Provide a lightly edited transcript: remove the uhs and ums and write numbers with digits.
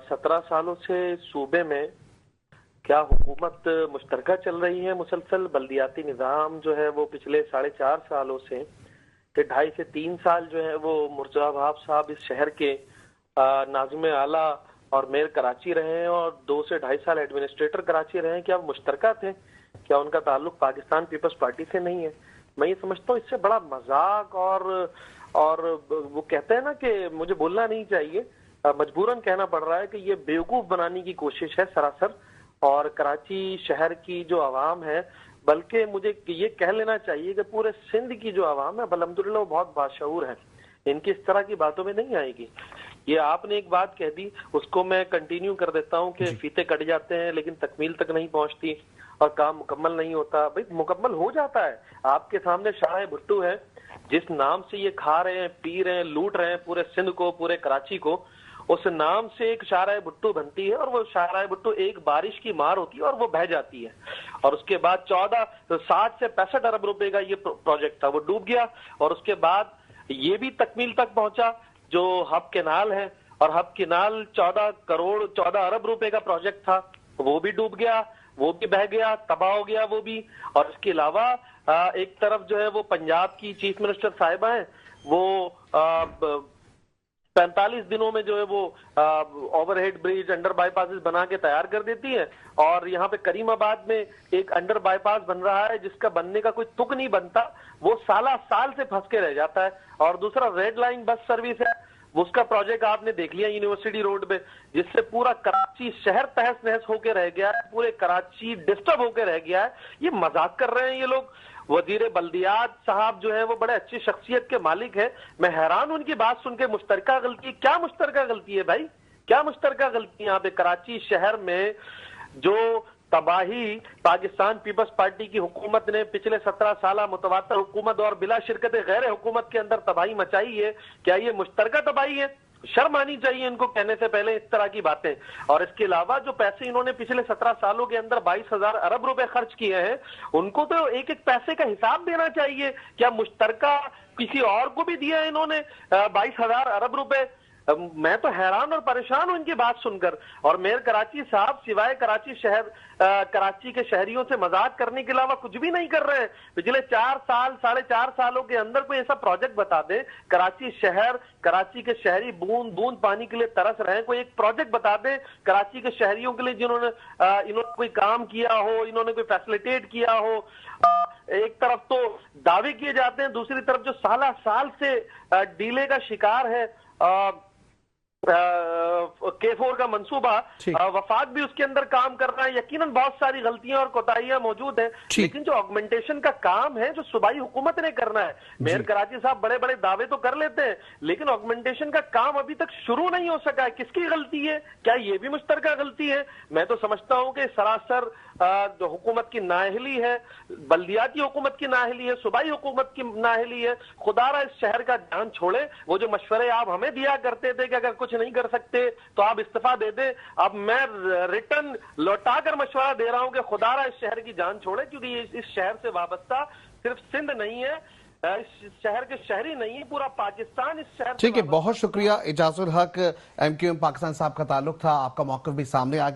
17 सालों से सूबे में क्या हुकूमत मुश्तरका चल रही है मुसलसल। बल्दियाती निज़ाम जो है वो पिछले 4.5 सालों से 2.5 से 3 साल जो है वो मुर्तज़ा वहाब साहब इस शहर के नाज़िम आला और मेयर कराची रहे हैं और 2 से 2.5 साल एडमिनिस्ट्रेटर कराची रहे हैं। क्या मुश्तरका थे? क्या उनका ताल्लुक पाकिस्तान पीपल्स पार्टी से नहीं है? मैं ये समझता हूँ इससे बड़ा मजाक और वो कहते हैं ना कि मुझे बोलना नहीं चाहिए, मजबूरन कहना पड़ रहा है कि ये बेवकूफ बनाने की कोशिश है सरासर। और कराची शहर की जो आवाम है, बल्कि मुझे ये कह लेना चाहिए कि पूरे सिंध की जो आवाम है अल्हम्दुलिल्लाह वो बहुत बाशऊर है, इनकी इस तरह की बातों में नहीं आएगी। ये आपने एक बात कह दी, उसको मैं कंटिन्यू कर देता हूँ कि फीते कट जाते हैं लेकिन तकमील तक नहीं पहुंचती और काम मुकम्मल नहीं होता। भाई मुकम्मल हो जाता है। आपके सामने शाह भुट्टो है, जिस नाम से ये खा रहे हैं, पी रहे हैं, लूट रहे हैं पूरे सिंध को, पूरे कराची को, उस नाम से एक शाहराह भुट्टो बनती है और वो शाहराह भुट्टो एक बारिश की मार होती है और वो बह जाती है। और उसके बाद 60 से 65 अरब रुपए का ये प्रोजेक्ट था, वो डूब गया। और उसके बाद ये भी तकमील तक पहुंचा जो हब केनाल है, और हब केनाल 14 अरब रुपए का प्रोजेक्ट था, वो भी डूब गया, वो भी बह गया, तबाह हो गया वो भी। और इसके अलावा एक तरफ जो है वो पंजाब की चीफ मिनिस्टर साहिबा है, वो 45 दिनों में जो है वो ओवरहेड ब्रिज, अंडर बाईपासेस बना के तैयार कर देती है। और यहाँ पे करीमाबाद में एक अंडर बाईपास बन रहा है जिसका बनने का कोई तुक नहीं बनता, वो साल से फंस के रह जाता है। और दूसरा रेड लाइन बस सर्विस है, उसका प्रोजेक्ट आपने देख लिया यूनिवर्सिटी रोड पे, जिससे पूरा कराची शहर तहस नहस होके रह गया है, पूरे कराची डिस्टर्ब होके रह गया है। ये मजाक कर रहे हैं ये लोग। वजीर बल्दियात साहब जो है वो बड़े अच्छी शख्सियत के मालिक है। मैं हैरान उनकी बात सुन के। मुश्तरका गलती, क्या मुश्तरका गलती है भाई? क्या मुश्तरका गलती है यहाँ पे कराची शहर में? जो तबाही पाकिस्तान पीपल्स पार्टी की हुकूमत ने पिछले 17 साल मुतवातर हुकूमत और बिला शिरकत गैर हुकूमत के अंदर तबाही मचाई है, क्या ये मुश्तरका तबाही है? शर्म आनी चाहिए इनको कहने से पहले इस तरह की बातें। और इसके अलावा जो पैसे इन्होंने पिछले 17 सालों के अंदर 22,000 अरब रुपए खर्च किए हैं, उनको तो एक एक पैसे का हिसाब देना चाहिए। क्या मुश्तरका किसी और को भी दिया है इन्होंने 22,000 अरब रुपए? मैं तो हैरान और परेशान हूं इनकी बात सुनकर। और मेयर कराची साहब सिवाय कराची के शहरियों से मजाक करने के अलावा कुछ भी नहीं कर रहे हैं। पिछले 4 सालों के अंदर कोई ऐसा प्रोजेक्ट बता दे, कराची शहर, कराची के शहरी बूंद बूंद पानी के लिए तरस रहे हैं, कोई एक प्रोजेक्ट बता दे कराची के शहरियों के लिए इन्होंने कोई काम किया हो, इन्होंने कोई फैसिलिटेट किया हो। एक तरफ तो दावे किए जाते हैं, दूसरी तरफ जो साल से डीले का शिकार है K4 का मंसूबा, वफाक भी उसके अंदर काम कर रहा है। यकीनन बहुत सारी गलतियां और कोताहियां मौजूद हैं, लेकिन जो ऑगमेंटेशन का काम है जो सूबाई हुकूमत ने करना है, मेयर कराची साहब बड़े बड़े दावे तो कर लेते हैं, लेकिन ऑगमेंटेशन का काम अभी तक शुरू नहीं हो सका है। किसकी गलती है? क्या ये भी मुश्तरका गलती है? मैं तो समझता हूं कि सरासर जो हुकूमत की नाअहली है, बल्दियाती हुकूमत की नाअहली है, सूबाई हुकूमत की नाअहली है। खुदारा इस शहर का जान छोड़े। वो जो मशवरे आप हमें दिया करते थे कि अगर कुछ नहीं कर सकते तो आप इस्तीफा दे दे, अब मैं रिटर्न लौटा कर मशवरा दे रहा हूं कि खुदारा इस शहर की जान छोड़े, क्योंकि ये इस शहर से वाबस्ता सिर्फ सिंध नहीं है, इस शहर के शहरी नहीं है, पूरा पाकिस्तान इस शहर। ठीक है, बहुत शुक्रिया। एजाजुल हक, MQM पाकिस्तान साहब का ताल्लुक था, आपका मौक़िफ़ भी सामने आ